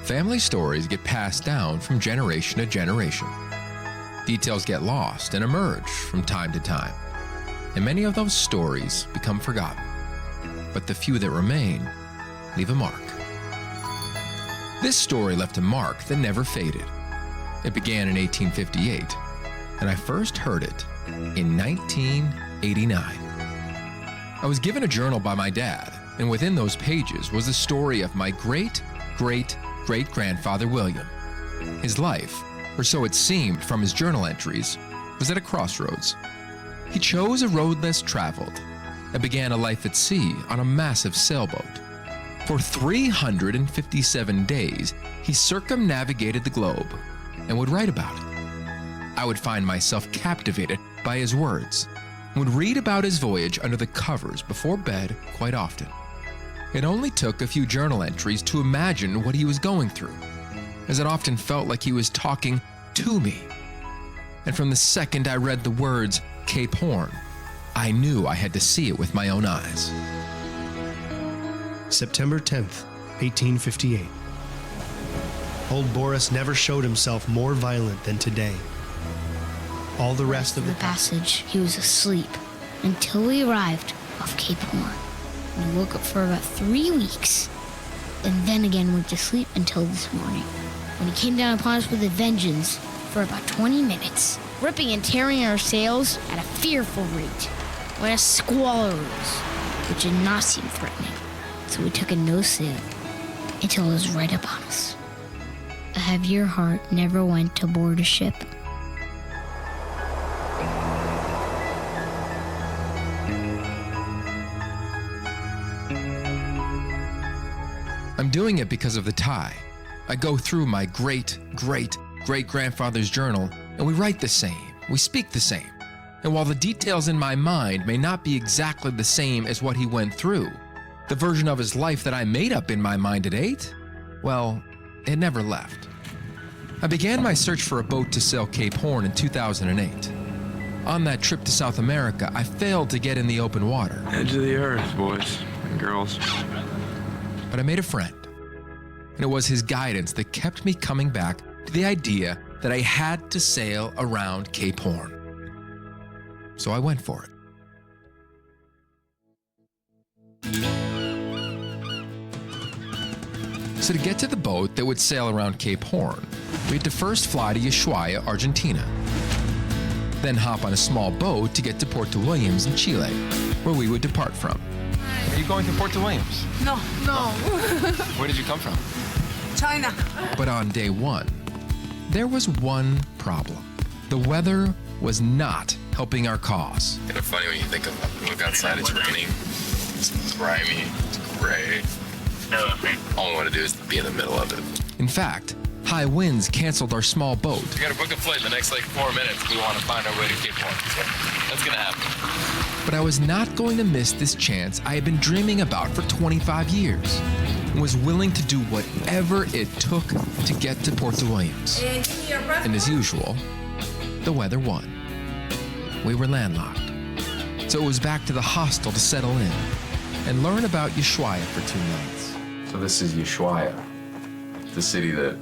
Family stories get passed down from generation to generation. Details get lost and emerge from time to time, and many of those stories become forgotten. But the few that remain leave a mark. This story left a mark that never faded. It began in 1858, and I first heard it in 1989. I was given a journal by my dad, and within those pages was the story of my great-great-great-grandfather William. His life, or so it seemed from his journal entries, was at a crossroads. He chose a road less traveled and began a life at sea on a massive sailboat. For 357 days, he circumnavigated the globe and would write about it. I would find myself captivated by his words and would read about his voyage under the covers before bed quite often. It only took a few journal entries to imagine what he was going through, as it often felt like he was talking to me. And from the second I read the words Cape Horn, I knew I had to see it with my own eyes. September 10th, 1858. Old Boris never showed himself more violent than today. All the rest of the passage, he was asleep until we arrived off Cape Horn. And he woke up for about 3 weeks, and then again went to sleep until this morning, when he came down upon us with a vengeance for about 20 minutes, ripping and tearing our sails at a fearful rate, when a squall arose, which did not seem threatening. So we took a no sail until it was right upon us. A heavier heart never went to board a ship. I'm doing it because of the tie. I go through my great-great-great-grandfather's journal, and we write the same, we speak the same. And while the details in my mind may not be exactly the same as what he went through, the version of his life that I made up in my mind at 8, well, it never left. I began my search for a boat to sail Cape Horn in 2008. On that trip to South America, I failed to get in the open water. Edge of the earth, boys and girls. But I made a friend, and it was his guidance that kept me coming back to the idea that I had to sail around Cape Horn. So I went for it. So to get to the boat that would sail around Cape Horn, we had to first fly to Ushuaia, Argentina. Then hop on a small boat to get to Puerto Williams in Chile, where we would depart from. Are you going to Puerto Williams? No. Where did you come from? China. But on day 1, there was one problem. The weather was not helping our cause. Kind of funny when you think of look outside, it's raining, it's grimy, it's gray. All I want to do is be in the middle of it. In fact, high winds canceled our small boat. We got to book a flight in the next 4 minutes. We want to find our way to Cape Horn. So that's going to happen. But I was not going to miss this chance I had been dreaming about for 25 years and was willing to do whatever it took to get to Puerto Williams. And as usual, the weather won. We were landlocked. So it was back to the hostel to settle in and learn about Ushuaia for 2 nights. So this is Ushuaia, the city that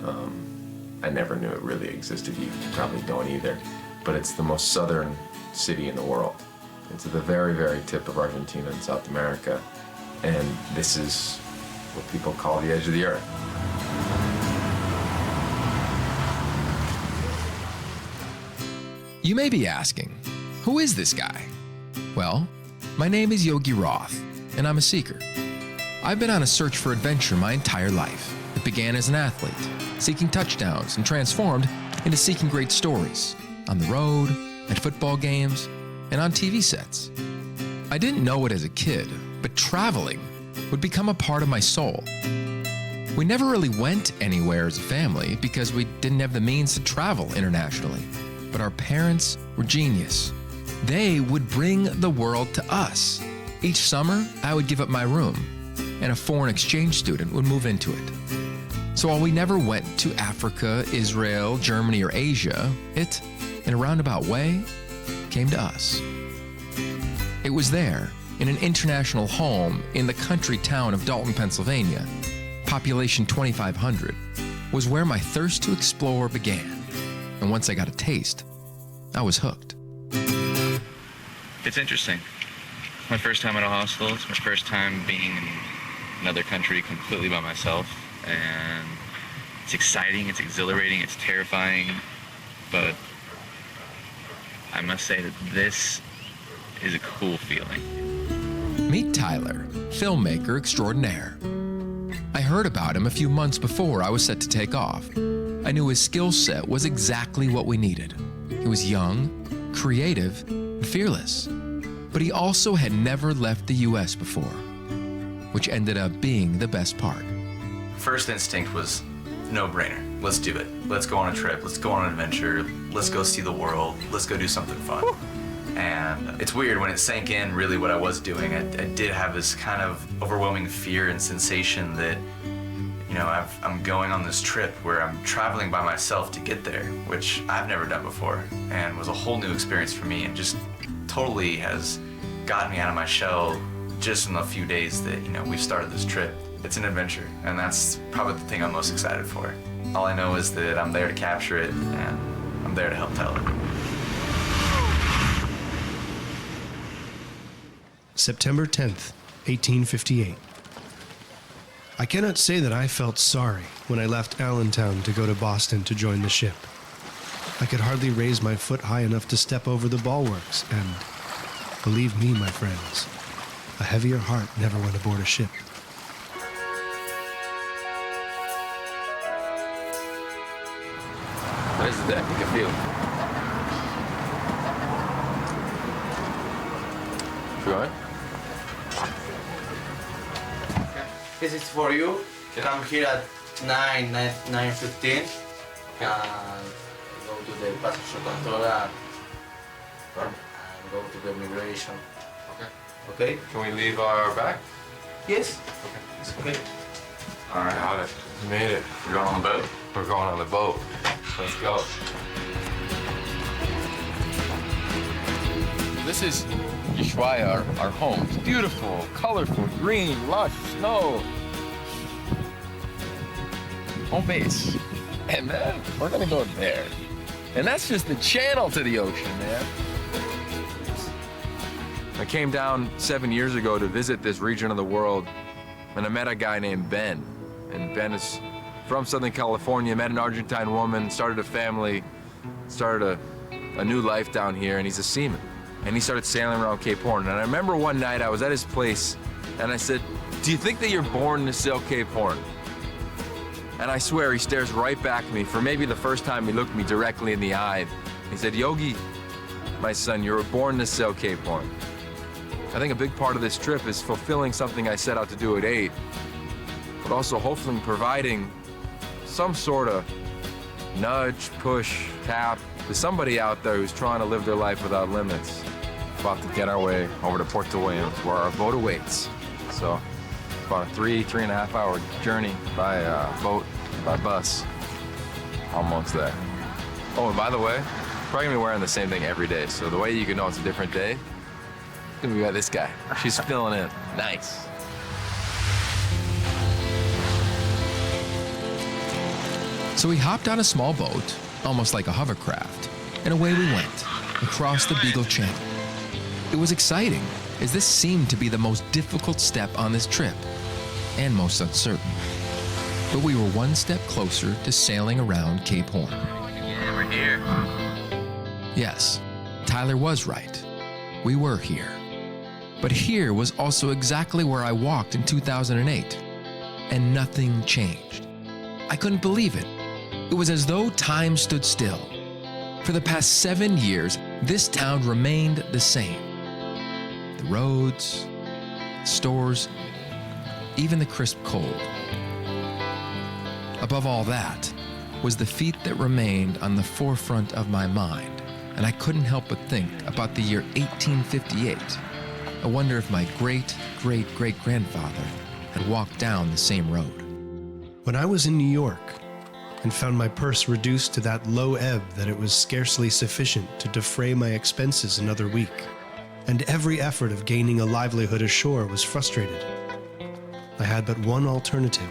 I never knew it really existed. You probably don't either. But it's the most southern city in the world. It's at the very, very tip of Argentina and South America. And this is what people call the edge of the earth. You may be asking, who is this guy? Well, my name is Yogi Roth, and I'm a seeker. I've been on a search for adventure my entire life. It began as an athlete, seeking touchdowns, and transformed into seeking great stories on the road, at football games, and on TV sets. I didn't know it as a kid, but traveling would become a part of my soul. We never really went anywhere as a family because we didn't have the means to travel internationally. But our parents were genius. They would bring the world to us. Each summer, I would give up my room, and a foreign exchange student would move into it. So while we never went to Africa, Israel, Germany, or Asia, it, in a roundabout way, came to us. It was there, in an international home in the country town of Dalton, Pennsylvania, population 2,500, was where my thirst to explore began. And once I got a taste, I was hooked. It's interesting. My first time at a hostel. It's my first time being in another country completely by myself. And it's exciting, it's exhilarating, it's terrifying. But I must say that this is a cool feeling. Meet Tyler, filmmaker extraordinaire. I heard about him a few months before I was set to take off. I knew his skill set was exactly what we needed. He was young, creative, and fearless. But he also had never left the US before, which ended up being the best part. First instinct was no-brainer. Let's do it. Let's go on a trip. Let's go on an adventure. Let's go see the world. Let's go do something fun. And it's weird, when it sank in really what I was doing, I did have this kind of overwhelming fear and sensation that, you know, I'm going on this trip where I'm traveling by myself to get there, which I've never done before, and was a whole new experience for me, and just totally has gotten me out of my shell just in the few days that, you know, we've started this trip. It's an adventure, and that's probably the thing I'm most excited for. All I know is that I'm there to capture it, and I'm there to help tell it. September 10th, 1858. I cannot say that I felt sorry when I left Allentown to go to Boston to join the ship. I could hardly raise my foot high enough to step over the bulwarks, and believe me, my friends, a heavier heart never went aboard a ship. What is that? You can feel it. Go ahead. This is for you. Come here at 9:15 and go to the passenger control and go to the immigration. Okay? Can we leave our bag? Yes. Okay. All right, got it. We made it. We're going on the boat. We're going on the boat. Let's go. This is Ushuaia, our home. It's beautiful, colorful, green, lush, snow. Home base. And then we're gonna go there. And that's just the channel to the ocean, man. I came down 7 years ago to visit this region of the world, and I met a guy named Ben. And Ben is from Southern California, met an Argentine woman, started a family, started a new life down here, and he's a seaman. And he started sailing around Cape Horn. And I remember one night I was at his place, and I said, "Do you think that you're born to sail Cape Horn?" And I swear he stares right back at me. For maybe the first time, he looked me directly in the eye. He said, "Yogi, my son, you were born to sail Cape Horn." I think a big part of this trip is fulfilling something I set out to do at 8, but also hopefully providing some sort of nudge, push, tap to somebody out there who's trying to live their life without limits. About to get our way over to Port Williams, where our boat awaits. So it's about a 3.5 hour journey by boat, by bus. Almost there. Oh, and by the way, probably gonna be wearing the same thing every day. So the way you can know it's a different day, it's gonna be by this guy. She's filling in. Nice. So we hopped on a small boat, almost like a hovercraft, and away we went, across the Beagle Channel. It was exciting, as this seemed to be the most difficult step on this trip, and most uncertain. But we were one step closer to sailing around Cape Horn. Yeah, we're here. Yes, Tyler was right. We were here. But here was also exactly where I walked in 2008, and nothing changed. I couldn't believe it. It was as though time stood still. For the past 7 years, this town remained the same. The roads, stores, even the crisp cold. Above all that was the feat that remained on the forefront of my mind, and I couldn't help but think about the year 1858. I wonder if my great-great-great-grandfather had walked down the same road. When I was in New York and found my purse reduced to that low ebb that it was scarcely sufficient to defray my expenses another week, and every effort of gaining a livelihood ashore was frustrated, I had but one alternative,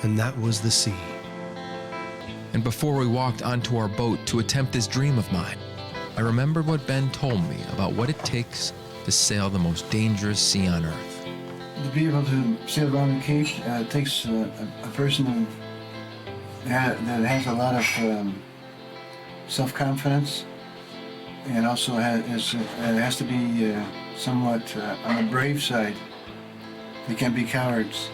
and that was the sea. And before we walked onto our boat to attempt this dream of mine, I remembered what Ben told me about what it takes to sail the most dangerous sea on earth. To be able to sail around the Cape takes a person that has a lot of self-confidence, and also has to be somewhat on the brave side. They can be cowards.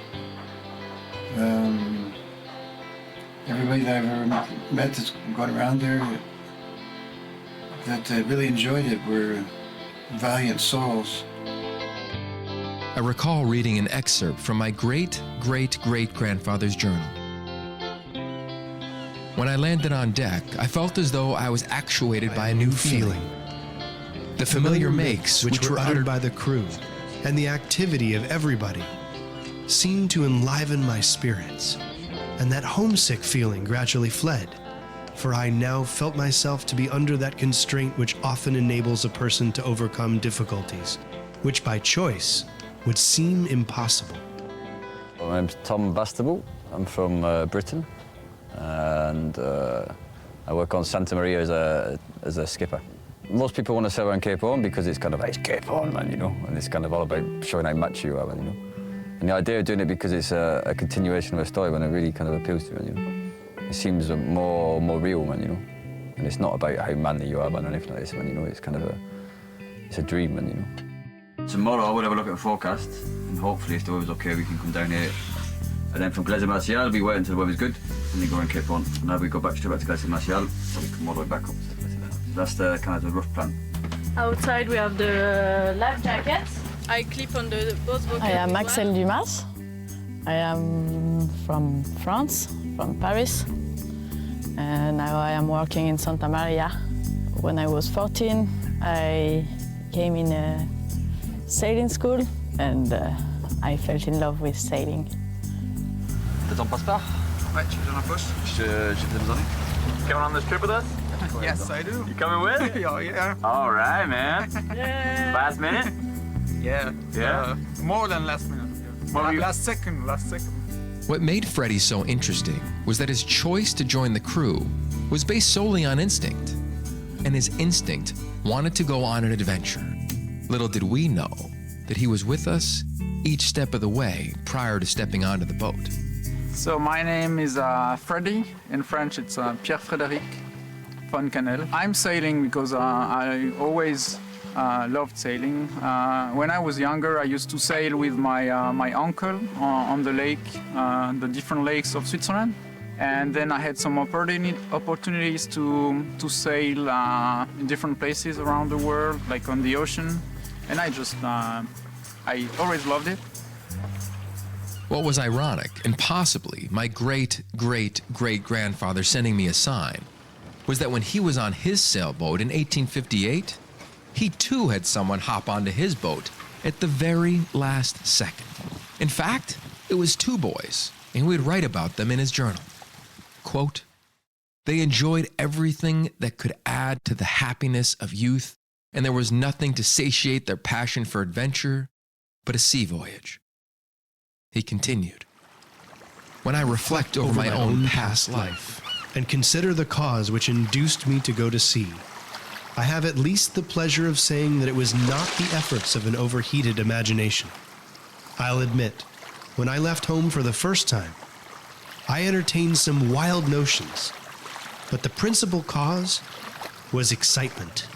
Everybody that I've ever met that's gone around there that really enjoyed it were valiant souls. I recall reading an excerpt from my great-great-great-grandfather's journal. When I landed on deck, I felt as though I was actuated by a new feeling. The familiar makes, which were uttered by the crew, and the activity of everybody, seemed to enliven my spirits, and that homesick feeling gradually fled, for I now felt myself to be under that constraint which often enables a person to overcome difficulties, which by choice would seem impossible. My name's Tom Bastable. I'm from Britain, and I work on Santa Maria as a skipper. Most people want to sail around Cape Horn because it's kind of like, it's Cape Horn, man, you know, and it's kind of all about showing how much you are, man, you know. And the idea of doing it because it's a continuation of a story, man, it really kind of appeals to me, you know. It seems more real, man, you know. And it's not about how manly you are, man, or anything like this, man, you know. It's kind of it's a dream, man, you know. Tomorrow we'll have a look at the forecast, and hopefully if the weather's okay, we can come down here. And then from Glacier Martial, we wait until the weather's good, and then go around Cape Horn. And now we go straight back to Glacier Martial, so we come all the way back up. That's the kind of the rough plan. Outside we have the life jackets. I clip on the both buckets. I am Axel Dumas. I am from France, from Paris. And now I am working in Santa Maria. When I was 14, I came in a sailing school and I fell in love with sailing. T'as ton passeport? Ouais, tu veux dans la poche? J'ai besoin. Coming on this trip with us? Yes, I do. You coming with? Oh, yeah. All right, man. Yeah. Last minute? Yeah. Yeah? More than last minute. Yeah. Last second. What made Freddie so interesting was that his choice to join the crew was based solely on instinct, and his instinct wanted to go on an adventure. Little did we know that he was with us each step of the way prior to stepping onto the boat. So my name is Freddie. In French, it's Pierre-Frédéric Foncanel. I'm sailing because I always loved sailing. When I was younger, I used to sail with my uncle on the lake, the different lakes of Switzerland. And then I had some opportunities to sail in different places around the world, like on the ocean. And I always loved it. What was ironic, and possibly my great-great-great-grandfather sending me a sign, was that when he was on his sailboat in 1858, he too had someone hop onto his boat at the very last second. In fact, it was two boys, and he would write about them in his journal. Quote, "They enjoyed everything that could add to the happiness of youth, and there was nothing to satiate their passion for adventure but a sea voyage." He continued, "When I reflect over my own past life and consider the cause which induced me to go to sea, I have at least the pleasure of saying that it was not the efforts of an overheated imagination. I'll admit, when I left home for the first time, I entertained some wild notions, but the principal cause was excitement."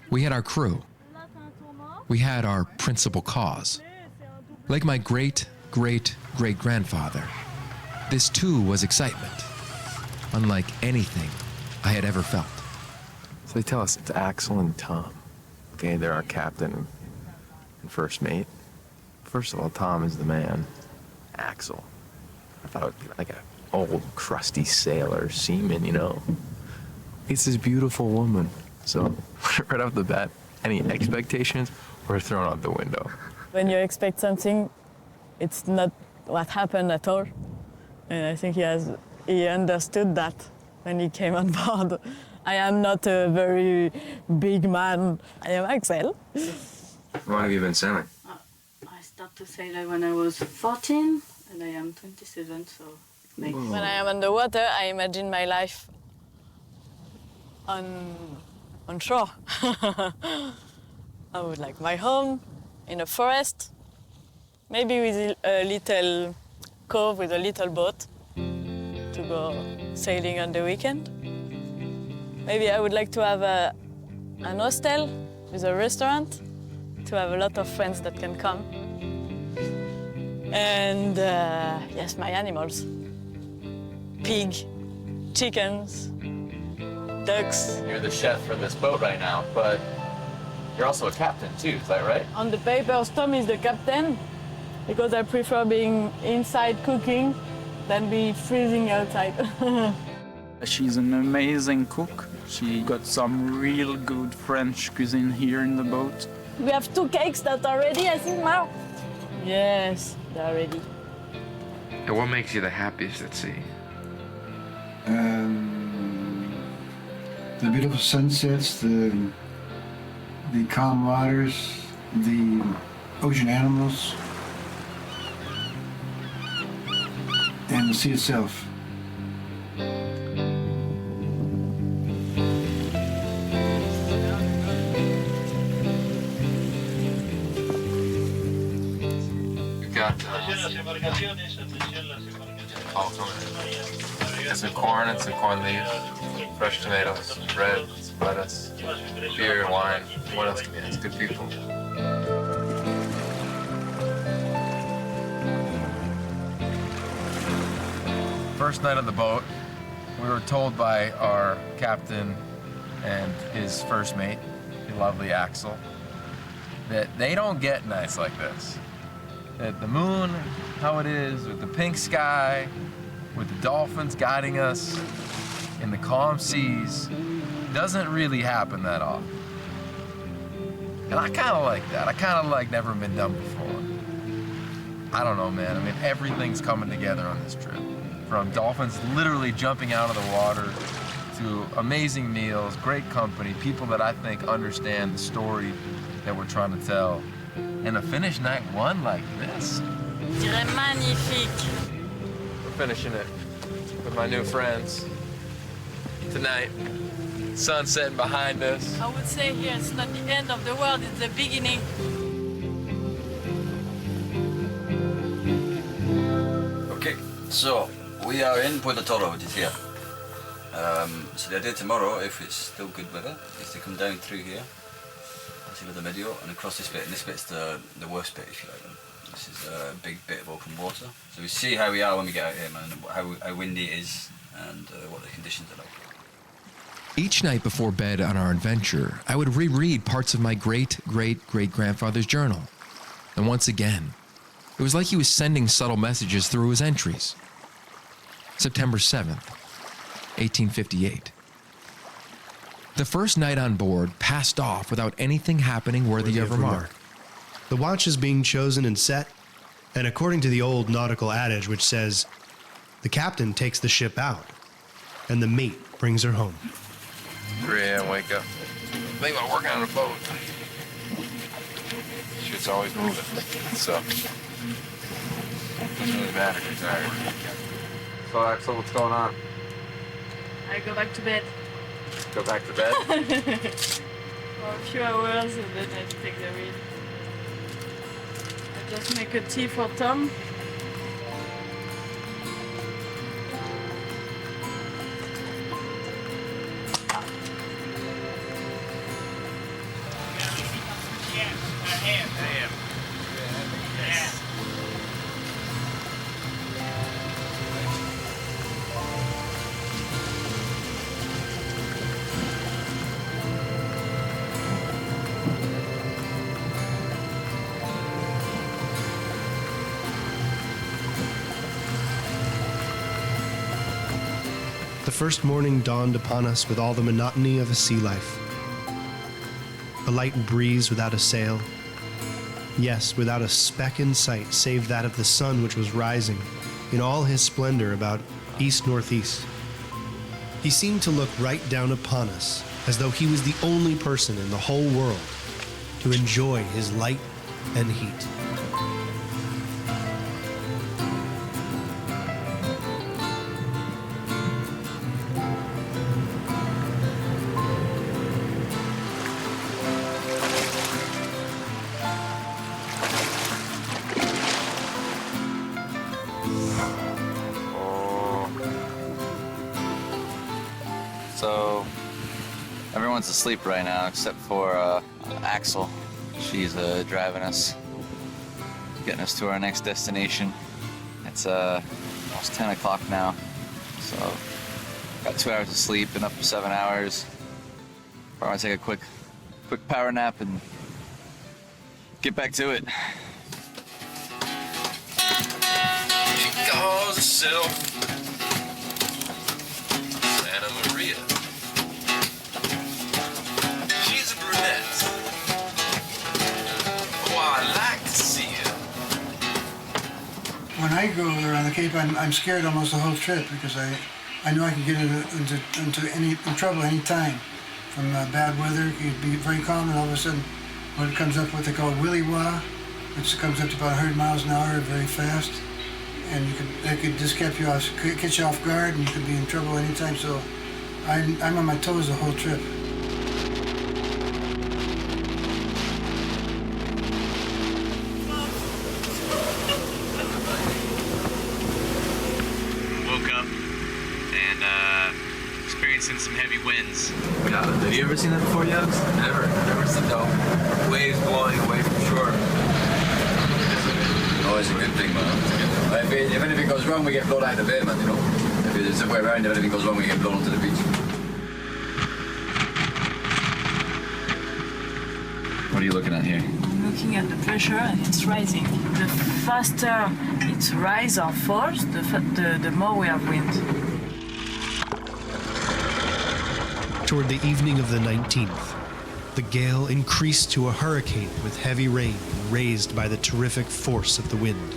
We had our crew. We had our principal cause. Like my great-great-great-grandfather, this too was excitement, unlike anything I had ever felt. So they tell us it's Axel and Tom. Okay, they're our captain and first mate. First of all, Tom is the man. Axel, I thought it would be like an old, crusty sailor, seaman, you know. It's this beautiful woman. So right off the bat, any expectations were thrown out the window. When you expect something, it's not what happened at all. And I think he understood that when he came on board. I am not a very big man. I am Axel. How long have you been sailing? I started to sail when I was 14, and I am 27, so When I am underwater, I imagine my life on shore. I would like my home in a forest, maybe with a little cove with a little boat to go sailing on the weekend. Maybe I would like to have an hostel with a restaurant to have a lot of friends that can come. And yes, my animals. Pig, chickens, ducks. You're the chef for this boat right now, but you're also a captain too, is that right? On the papers, Tom is the captain because I prefer being inside cooking than be freezing outside. She's an amazing cook. She got some real good French cuisine here in the boat. We have 2 cakes that are ready, I think, now. Yes, they're ready. And what makes you the happiest at sea? The beautiful sunsets, the calm waters, the ocean animals, and the sea itself. Some corn and some corn leaves, fresh tomatoes, bread, lettuce, beer, wine. What else can be? It's good people. First night on the boat, we were told by our captain and his first mate, the lovely Axel, that they don't get nights like this. That the moon, how it is, with the pink sky, with the dolphins guiding us in the calm seas, doesn't really happen that often. And I kind of like that. I kind of like never been done before. I don't know, man. I mean, everything's coming together on this trip. From dolphins literally jumping out of the water to amazing meals, great company, people that I think understand the story that we're trying to tell. And to finish night 1 like this. Magnifique. Finishing it with my new friends tonight. Sun setting behind us. I would say here it's not the end of the world, it's the beginning. Okay, so we are in Puerto Toro, which is here. So the idea tomorrow, if it's still good weather, is to come down through here, see the video, and across this bit. And this bit's the worst bit, if you like. This is a big bit of open water. So we see how we are when we get out here, man, how windy it is and what the conditions are like. Each night before bed on our adventure, I would reread parts of my great-great-great-grandfather's journal. And once again, it was like he was sending subtle messages through his entries. September 7th, 1858. The first night on board passed off without anything happening worthy of remark. The watch is being chosen and set, and according to the old nautical adage which says, the captain takes the ship out, and the mate brings her home. 3 a.m. wake up. Think about working on a boat. Shit's always moving. So, doesn't really matter if you're tired. So, Axel, what's going on? I go back to bed. Go back to bed? For a few hours and then I take the read. I just make a tea for Tom. The first morning dawned upon us with all the monotony of a sea life. A light breeze without a sail. Yes, without a speck in sight save that of the sun which was rising in all his splendor about east-northeast. He seemed to look right down upon us as though he was the only person in the whole world to enjoy his light and heat. Everyone's asleep right now except for Axel. She's driving us, getting us to our next destination. It's almost 10 o'clock now, so got 2 hours of sleep, been up for 7 hours. Probably want to take a quick power nap and get back to it. She calls herself Santa Maria. She's a brunette. Oh, I like to see her. When I go around the Cape, I'm scared almost the whole trip because I know I can get into trouble any time. From bad weather, it could be very calm, and all of a sudden, when it comes up what they call willy wah, which comes up to about 100 miles an hour, very fast, and that could just catch you off guard, and you could be in trouble anytime. So I'm on my toes the whole trip. Woke up and experiencing some heavy winds. Yeah, have you ever seen that before, Yogs? Never seen no waves blowing away from shore. Oh, it's a good thing, man. If anything goes wrong, we get blown out of the bay, man, you know. If it's the way around, if anything goes wrong, we get blown onto the beach. What are you looking at here? I'm looking at the pressure and it's rising. The faster it rises or falls, the more we have wind. Toward the evening of the 19th, the gale increased to a hurricane with heavy rain raised by the terrific force of the wind.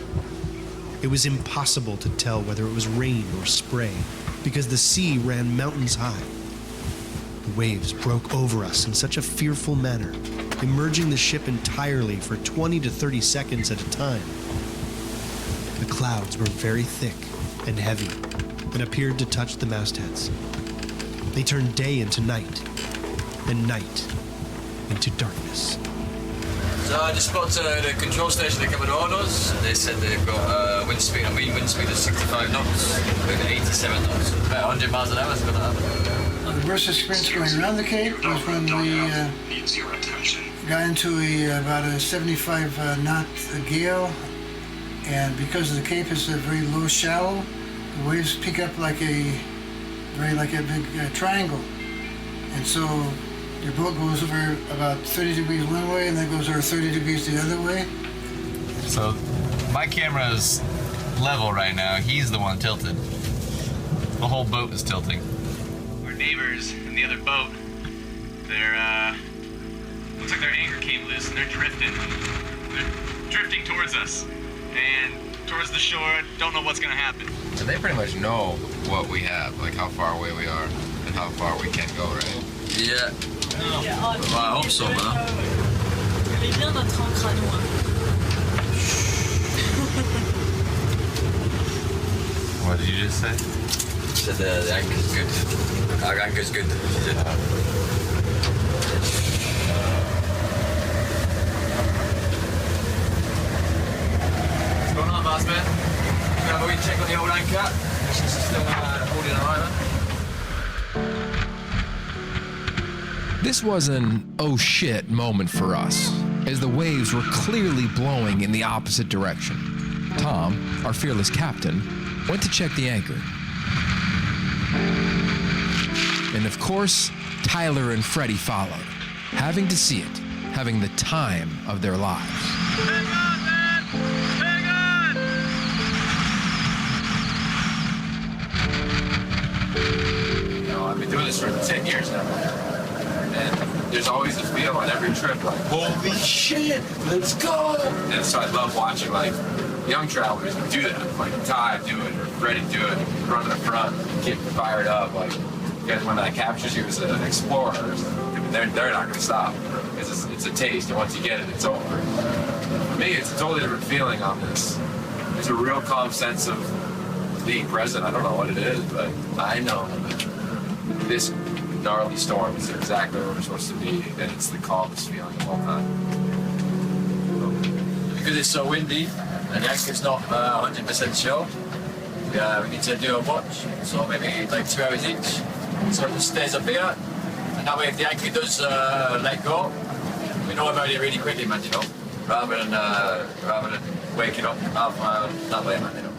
It was impossible to tell whether it was rain or spray because the sea ran mountains high. The waves broke over us in such a fearful manner, immerging the ship entirely for 20 to 30 seconds at a time. The clouds were very thick and heavy and appeared to touch the mastheads. They turned day into night, and night into darkness. So I just spoke to the control station at Commodores. They said they've got wind speed of 65 knots, with 87 knots. About 100 miles an hour is going to happen. The worst experience going around the Cape was when we got into about a 75 knot gale, and because the Cape is a very low shallow, the waves pick up like a big triangle, and so your boat goes over about 30 degrees one way and then goes over 30 degrees the other way. So my camera's level right now. He's the one tilted. The whole boat is tilting. Our neighbors in the other boat, they're looks like their anchor came loose and they're drifting. They're drifting towards us and towards the shore. Don't know what's gonna happen. So they pretty much know what we have, like how far away we are and how far we can go, right? Yeah. Well, I hope so, man. What did you just say? She said the anchor's good. Our anchor's good, she said. What's going on, boss man? Can I have a wee check on the old anchor? She's still holding her eye, man. This was an oh shit moment for us, as the waves were clearly blowing in the opposite direction. Tom, our fearless captain, went to check the anchor. And of course, Tyler and Freddie followed, having to see it, having the time of their lives. Hang on, man! Hang on! You know, I've been doing this for 10 years now. And there's always a feel on every trip, like, holy shit, let's go! And so I love watching, like, young travelers do that. Like Ty do it, or Freddie do it, run to the front, get fired up. Like, because when that captures you as an explorer, they're not going to stop. Because it's a taste, and once you get it, it's over. For me, it's a totally different feeling on this. There's a real calm sense of being present. I don't know what it is, but I know that this gnarly storm is exactly where we're supposed to be, and it's the calmest feeling of all time. Because it's so windy and the anchor's not 100% sure, we need to do a watch, so maybe like 2 hours each. So it just stays up here, and That way, if the anchor does let go, we know about it really quickly, man, you know? Rather than waking up half mile that way, man, you know?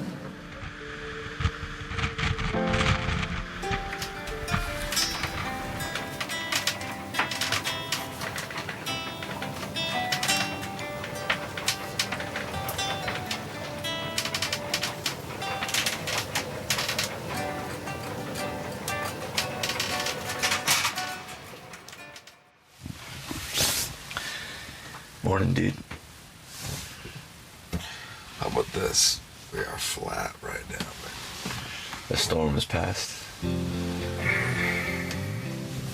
Morning, dude. How about this? We are flat right now, man. The storm has passed.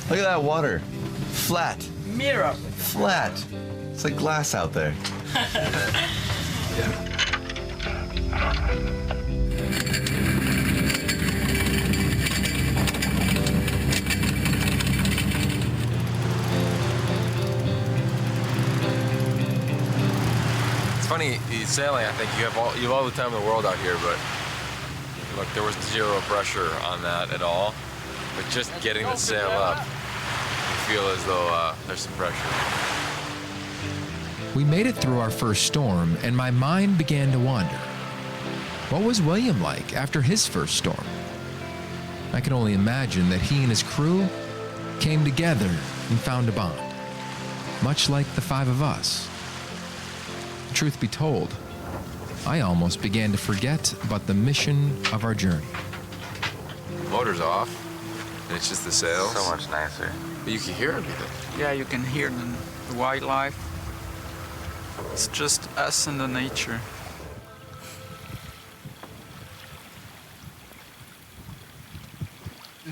Look at that water. Flat. Mirror. Flat. It's like glass out there. Yeah. It's funny, sailing, I think you have all the time in the world out here, but look, there was zero pressure on that at all. But just getting the sail up, you feel as though there's some pressure. We made it through our first storm, and my mind began to wander. What was William like after his first storm? I can only imagine that he and his crew came together and found a bond, much like the five of us. Truth be told, I almost began to forget about the mission of our journey. Motor's off, and it's just the sails. So much nicer. But you can hear everything. Yeah, you can hear the wildlife. It's just us and the nature.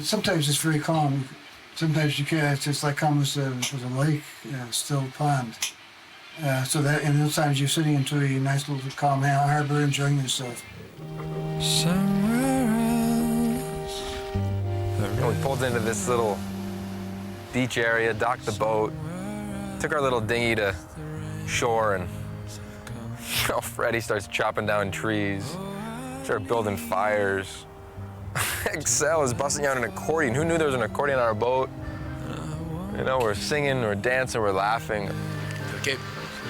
Sometimes it's very calm. Sometimes you can't. It's just like calm as a lake, still pond. So that, and those times you're sitting into a nice little calm harbor, enjoying yourself. We pulled into this little beach area, docked the boat, took our little dinghy to shore, and Freddie starts chopping down trees, started building fires. Excel is busting out an accordion. Who knew there was an accordion on our boat? You know, we're singing, we're dancing, we're laughing. To the Cape.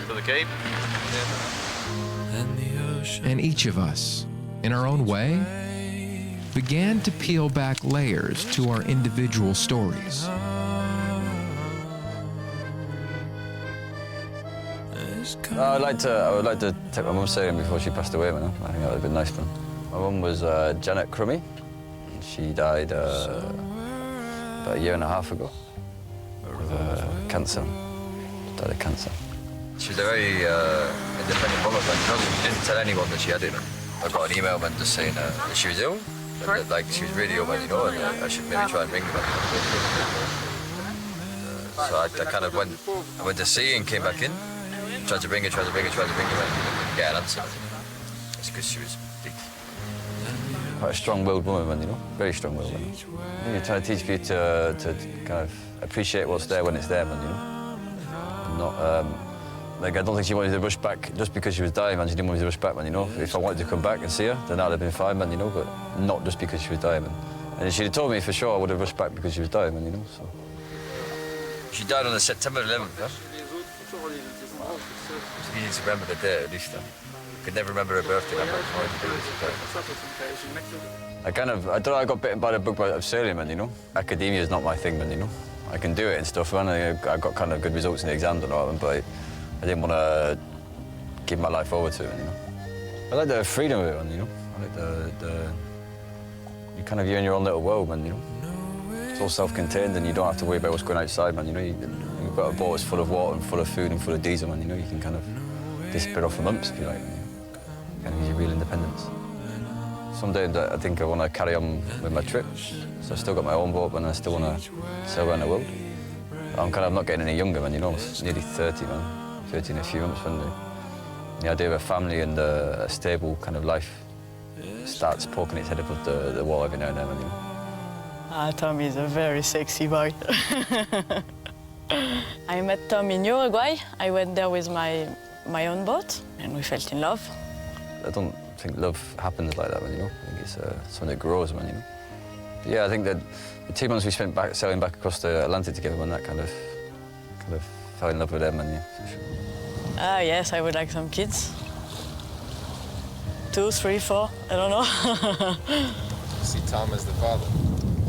To the Cape. And each of us, in our own way, began to peel back layers to our individual stories. I would like to take my mum sailing before she passed away, man. I think that would have been nice fun. My mum was Janet Crummy. She died about a year and a half ago of cancer. She died of cancer. She was a very independent woman, but she didn't tell anyone that she had it. I got an email, man, just saying that she was ill, and that, like, she was really ill, man, you know, and I should maybe try and ring them. So I kind of went to sea and came back in. Tried to ring her, and didn't get an answer. It's because she was big. Quite a strong-willed woman, man, you know, very strong-willed woman. You're trying to teach people to kind of appreciate what's there when it's there, man, you know. Not, like, I don't think she wanted to rush back just because she was dying, man. She didn't want me to rush back, man, you know. If I wanted to come back and see her, then that would have been fine, man, you know, but not just because she was dying, man. And if she'd have told me for sure, I would have rushed back because she was dying, man, you know, so. She died on September 11th, huh? You need to remember the day, at least. I could never remember her birthday. I don't know, I got bitten by the bug of sailing, man, you know. Academia is not my thing, man, you know. I can do it and stuff, man. I got kind of good results in the exams and all that, but I didn't want to give my life over to it, you know. I like the freedom of it, man, you know. I like you're in your own little world, man, you know. It's all self-contained and you don't have to worry about what's going outside, man, you know. You've got a boat that's full of water and full of food and full of diesel, man, you know. You can kind of disappear off for months, if you like. Kind of gives you real independence. Someday I think I want to carry on with my trips. So I've still got my own boat, and I still want to sail around the world. I'm not getting any younger, man, you know. I'm nearly 30, man. 30 in a few months, one day. The idea of a family and a stable kind of life starts poking its head above the wall every now and then, man, you know. Tom is a very sexy boy. I met Tom in Uruguay. I went there with my own boat, and we fell in love. I don't think love happens like that, man, you know. I think it's something that grows, man, you know. Yeah, I think that the 2 months we spent sailing back across the Atlantic together, when that kind of fell in love with them, and yeah, for sure. Yes, I would like some kids. 2, 3, 4, I don't know. You see Tom as the father?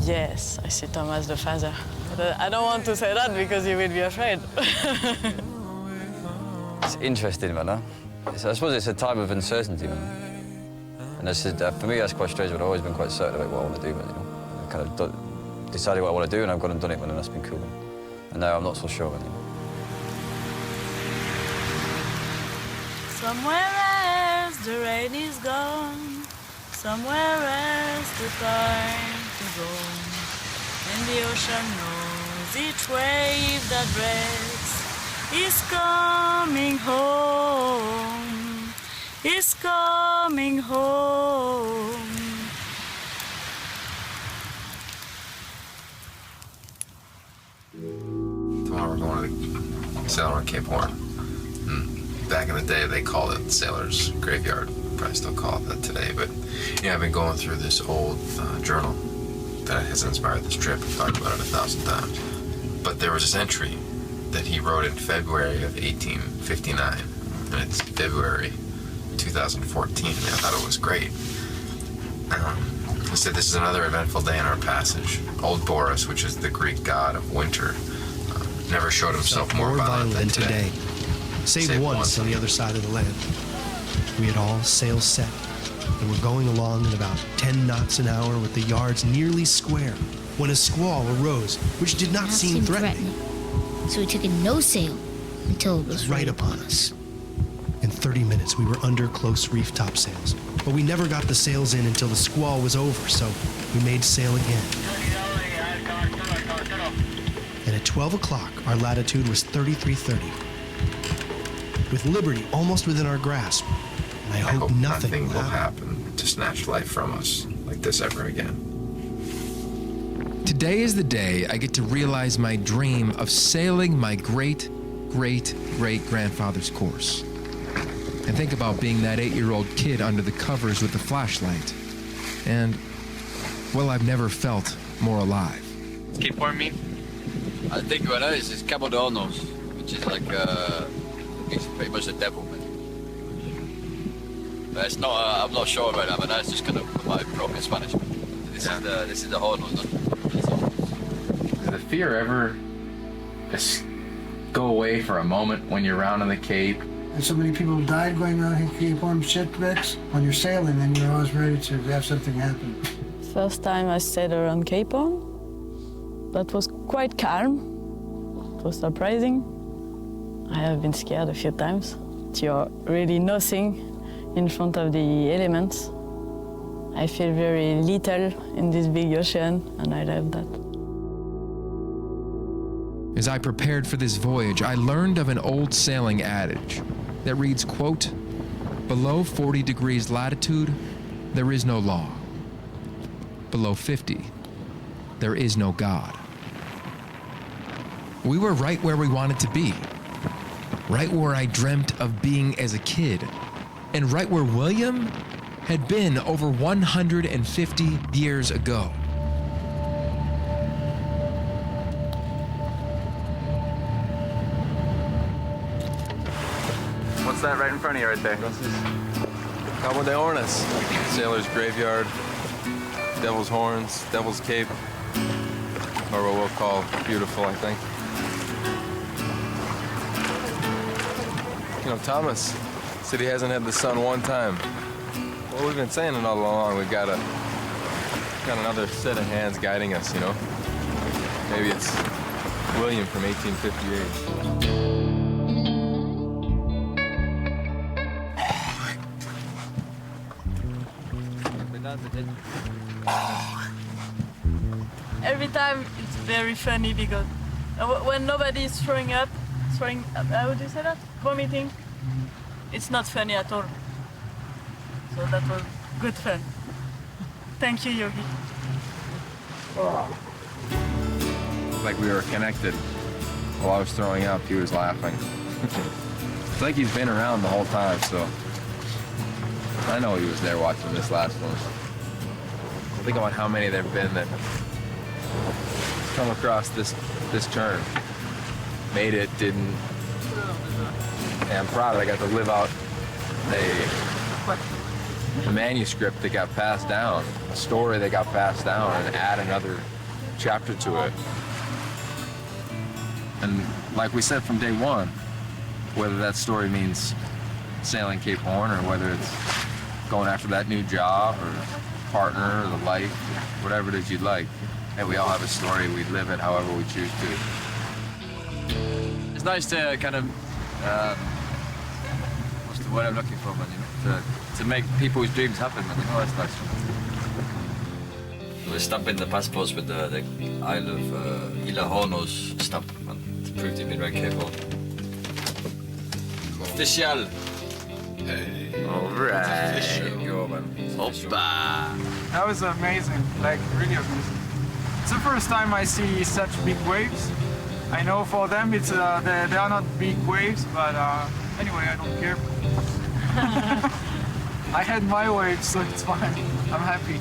Yes, I see Tom as the father. But I don't want to say that because you will be afraid. It's interesting, man. Huh? I suppose it's a time of uncertainty, man. And that's, for me, that's quite strange. I've always been quite certain about what I want to do, man, you know. I kind of decided what I want to do, and I've gone and done it, man, and that's been cool. Man. And now I'm not so sure, man. You know. Somewhere else the rain is gone. Somewhere else the time to go. And the ocean knows each wave that breaks is coming home. Is coming home. Tomorrow we're going to sail on Cape Horn. Back in the day, they called it Sailor's Graveyard. Probably still call it that today. But yeah, I've been going through this old journal that has inspired this trip. I've talked about it 1,000 times. But there was this entry that he wrote in February of 1859, and it's February 2014. And I thought it was great. He said, "This is another eventful day in our passage. Old Boris, which is the Greek god of winter, never showed himself more violent than today. Save once on the other side of the land. We had all sails set, and were going along at about 10 knots an hour with the yards nearly square, when a squall arose, which did not seem threatening. So we took a no sail until it was right upon us. In 30 minutes, we were under close reef topsails, but we never got the sails in until the squall was over, so we made sail again. And at 12 o'clock, our latitude was 3330. With liberty almost within our grasp, and I hope nothing will happen to snatch life from us like this ever again." Today is the day I get to realize my dream of sailing my great-great-great-grandfather's course. And think about being that 8-year-old kid under the covers with a flashlight. And, well, I've never felt more alive. What's Cape Horn mean? I think what it is Cabo de Hornos, which is like it's pretty much the devil, man. But it's not. I'm not sure about that, but that's just kind of my broken Spanish. This is the Hornos. Does the fear ever just go away for a moment when you're around on the Cape? And so many people died going around Cape Horn shipwrecks. When you're sailing, then you're always ready to have something happen. First time I sailed around Cape Horn, that was quite calm. It was surprising. I have been scared a few times. You're really nothing in front of the elements. I feel very little in this big ocean, and I love that. As I prepared for this voyage, I learned of an old sailing adage that reads, quote, "Below 40 degrees latitude, there is no law. Below 50, there is no God." We were right where we wanted to be. Right where I dreamt of being as a kid. And right where William had been over 150 years ago. What's that right in front of you right there? Cabo de Hornos, Sailor's Graveyard, Devil's Horns, Devil's Cape, or what we'll call Beautiful, I think. You know, Thomas said he hasn't had the sun one time. Well, we've been saying it all along. We've got another set of hands guiding us, you know? Maybe it's William from 1858. Every time it's very funny because when nobody is throwing up, how do you say that? Vomiting. It's not funny at all. So that was good fun. Thank you, Yogi. Like we were connected. While I was throwing up, he was laughing. It's like he's been around the whole time, so I know he was there watching this last one. think about how many there've been that come across this turn, made it, didn't. And I'm proud I got to live out a manuscript that got passed down, a story that got passed down, and add another chapter to it. And like we said from day one, whether that story means sailing Cape Horn or whether it's going after that new job or partner or the life, whatever it is you'd like, and we all have a story, we live it however we choose to. It's nice to kind of, what's the word I'm looking for, man, you know, to make people's dreams happen, man, you know, that's nice. We're stamping the passports with the Isle of Ila Hornos stamp, man, to prove they've been around Cape Horn. Official! Hey. Alright. Go, man. Hoppa! That was amazing, like really amazing. It's the first time I see such big waves. I know for them it's they are not big waves, but anyway, I don't care. I had my waves, so it's fine. I'm happy.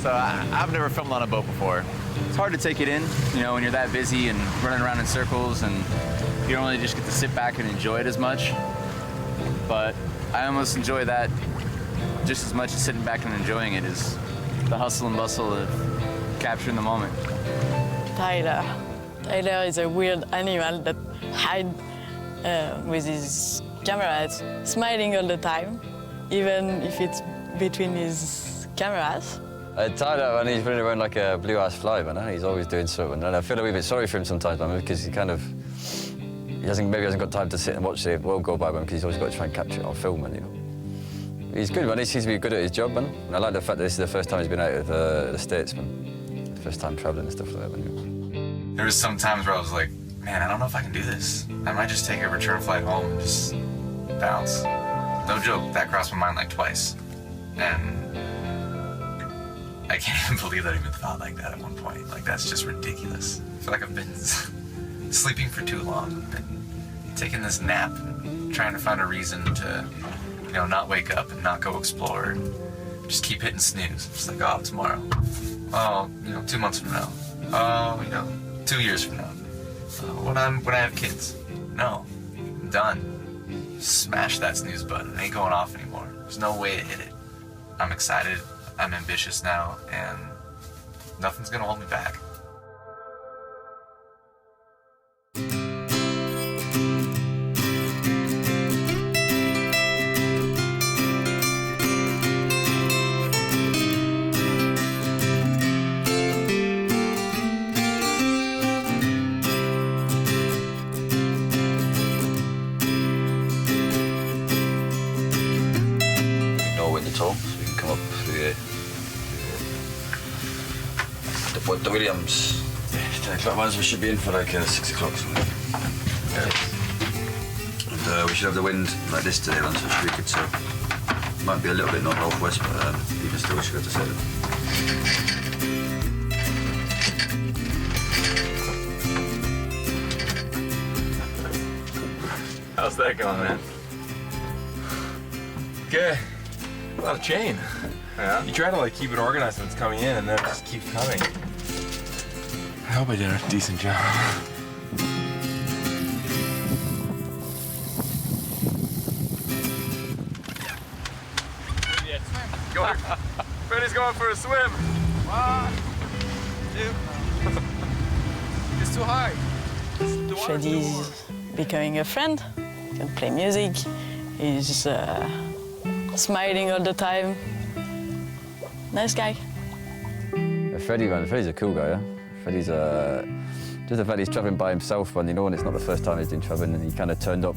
So I've never filmed on a boat before. It's hard to take it in, you know, when you're that busy and running around in circles, and you don't really just get to sit back and enjoy it as much. But I almost enjoy that just as much as sitting back and enjoying it is the hustle and bustle of capturing the moment. Tyler. Tyler is a weird animal that hides with his cameras, smiling all the time, even if it's between his cameras. Tyler, and he's running around like a blue-ass fly, man. He's always doing something, and I feel a wee bit sorry for him sometimes, man, because he maybe hasn't got time to sit and watch the world go by, man, because he's always got to try and capture it on film, man, you know. He's good, man. He seems to be good at his job, man. And I like the fact that this is the first time he's been out of the States, man. First time traveling and stuff like that, man. There was some times where I was like, man, I don't know if I can do this. I might just take a return flight home and just bounce. No joke, that crossed my mind like twice. And I can't even believe that I even thought like that at one point. Like, that's just ridiculous. I feel like I've been sleeping for too long, been taking this nap and trying to find a reason to, you know, not wake up and not go explore and just keep hitting snooze. Just like, oh, tomorrow. Oh, you know, 2 months from now. Oh, you know, 2 years from now. When I have kids. No, I'm done. Smash that snooze button. It ain't going off anymore. There's no way to hit it. I'm excited. I'm ambitious now, and nothing's gonna hold me back. The Williams. 10 o'clock ones, we should be in for like 6 o'clock. Yeah. And we should have the wind like this today, man, so it should be good. So might be a little bit northwest, but even still, we should go to sail it. How's that going, man? Good. A lot of chain. Yeah. You try to like keep it organized when it's coming in, and then it just keeps coming. I hope I did a decent job. Freddie's going for a swim. 1, 2. It's too high. Freddie's becoming a friend. He can play music. He's smiling all the time. Nice guy. Freddie, man, Freddie's a cool guy, yeah? Freddie's just the fact he's travelling by himself, man, you know, and it's not the first time he's been travelling, and he kind of turned up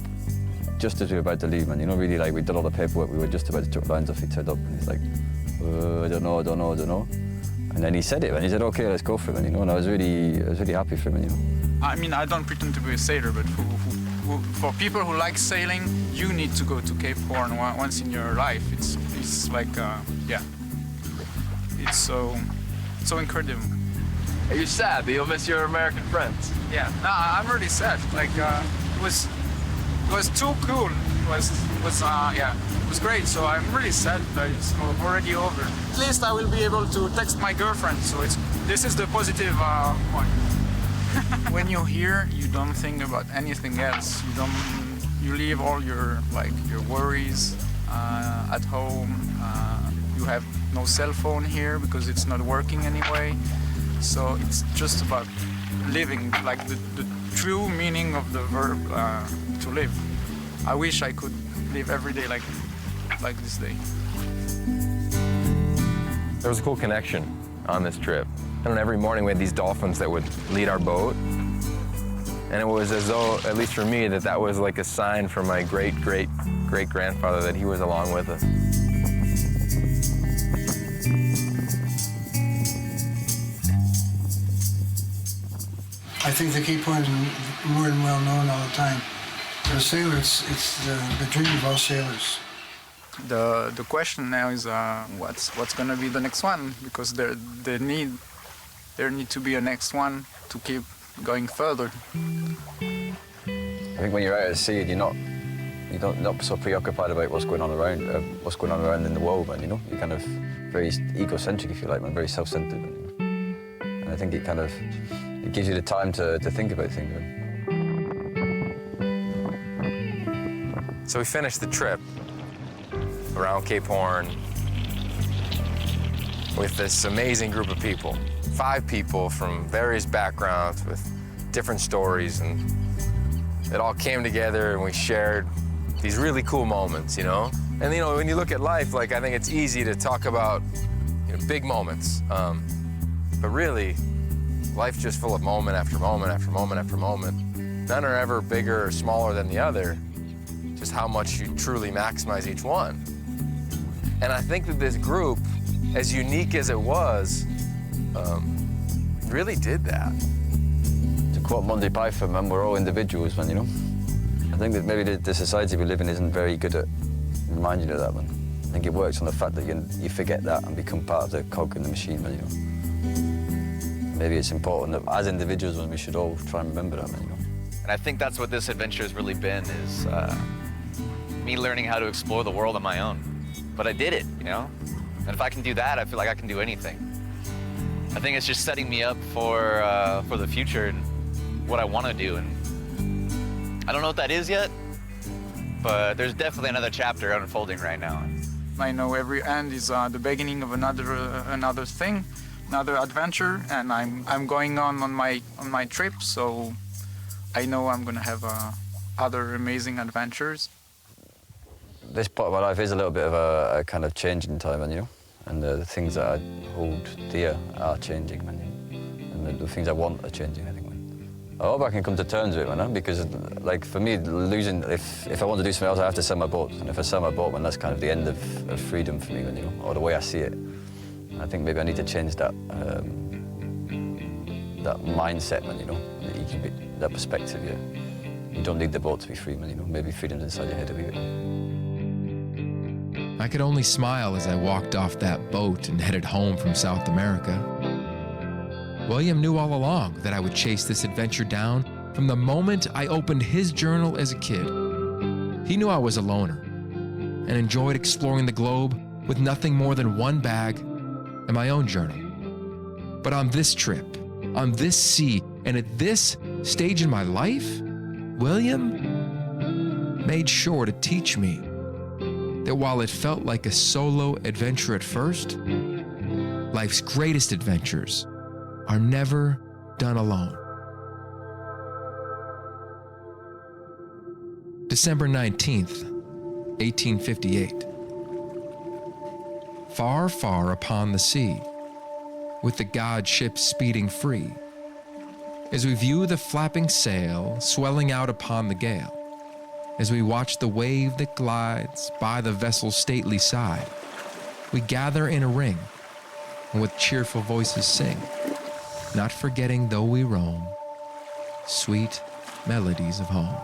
just as we were about to leave, man. You know, really, like, we did all the paperwork, we were just about to chuck lines off, he turned up, and he's like, I don't know. And then he said it, man. He said, okay, let's go for it, man, you know, and I was really happy for him, you know. I mean, I don't pretend to be a sailor, but for people who like sailing, you need to go to Cape Horn once in your life. It's like, yeah. It's so incredible. Are you sad that you'll miss your American friends? Yeah, no, I'm really sad. Like, it was It was too cool. It was great. So I'm really sad that it's already over. At least I will be able to text my girlfriend. So this is the positive point. When you're here, you don't think about anything else. You leave all your worries at home. You have no cell phone here because it's not working anyway. So it's just about living, like the true meaning of the verb to live. I wish I could live every day like this day. There was a cool connection on this trip. And every morning we had these dolphins that would lead our boat. And it was as though, at least for me, that was like a sign from my great-great-great-grandfather that he was along with us. I think the Cape Horn is more than well known all the time. For a sailor, it's the dream of all sailors. The question now is what's going to be the next one, because there need to be a next one to keep going further. I think when you're out at sea, you're not so preoccupied about what's going on around in the world, man. You know, you're kind of very egocentric, if you like, man, very self-centered. And I think it gives you the time to think about things. Man. So we finished the trip around Cape Horn with this amazing group of people. 5 people from various backgrounds with different stories, and it all came together and we shared these really cool moments, you know? And you know, when you look at life, like, I think it's easy to talk about, you know, big moments, but really, life's just full of moment after moment after moment after moment. None are ever bigger or smaller than the other, just how much you truly maximize each one. And I think that this group, as unique as it was, really did that. To quote Monty Python, man, we're all individuals, man, you know? I think that maybe the society we live in isn't very good at reminding you of that, man. I think it works on the fact that you forget that and become part of the cog in the machine, man, you know? Maybe it's important that as individuals, man, we should all try and remember that, man, you know? And I think that's what this adventure has really been, is me learning how to explore the world on my own. But I did it, you know? And if I can do that, I feel like I can do anything. I think it's just setting me up for the future and what I want to do. And I don't know what that is yet, but there's definitely another chapter unfolding right now. I know every end is the beginning of another thing, another adventure, and I'm going on my trip, so I know I'm gonna have other amazing adventures. This part of my life is a little bit of a kind of changing time, man, you know? And the things that I hold dear are changing, man. And the things I want are changing, I think, man. I hope I can come to terms with it, man, because, like, for me, losing, if I want to do something else, I have to sell my boat. And if I sell my boat, man, that's kind of the end of freedom for me, man, you know, or the way I see it. I think maybe I need to change that mindset, man, you know, that you can be, that perspective, yeah. You don't need the boat to be free, man, you know. Maybe freedom's inside your head a wee bit. I could only smile as I walked off that boat and headed home from South America. William knew all along that I would chase this adventure down from the moment I opened his journal as a kid. He knew I was a loner and enjoyed exploring the globe with nothing more than one bag and my own journal. But on this trip, on this sea, and at this stage in my life, William made sure to teach me that while it felt like a solo adventure at first, life's greatest adventures are never done alone. December 19th, 1858. Far, far upon the sea, with the god ship speeding free, as we view the flapping sail swelling out upon the gale, as we watch the wave that glides by the vessel's stately side, we gather in a ring and with cheerful voices sing, not forgetting though we roam, sweet melodies of home.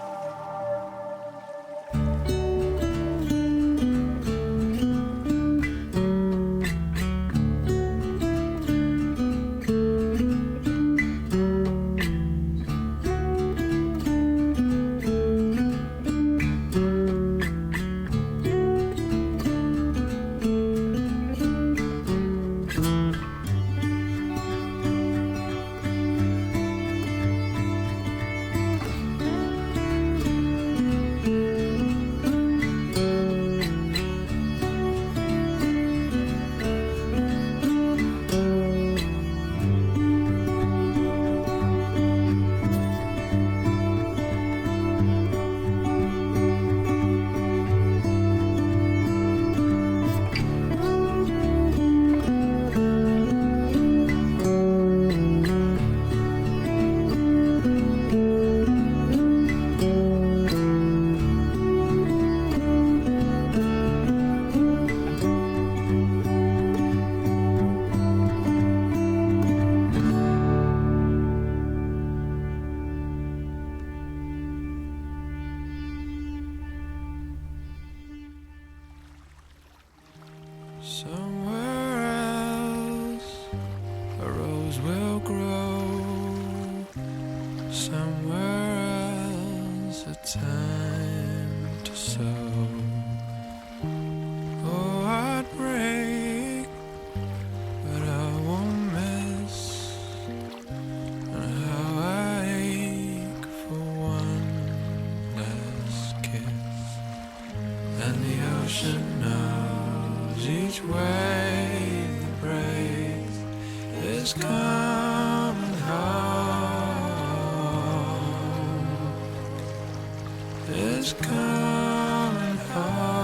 Somewhere else a rose will grow. Somewhere else a time to sow. Oh, I'd break, but I won't miss. And how I ache for one last kiss. And the ocean knows each wave that breaks is coming home. Is coming home.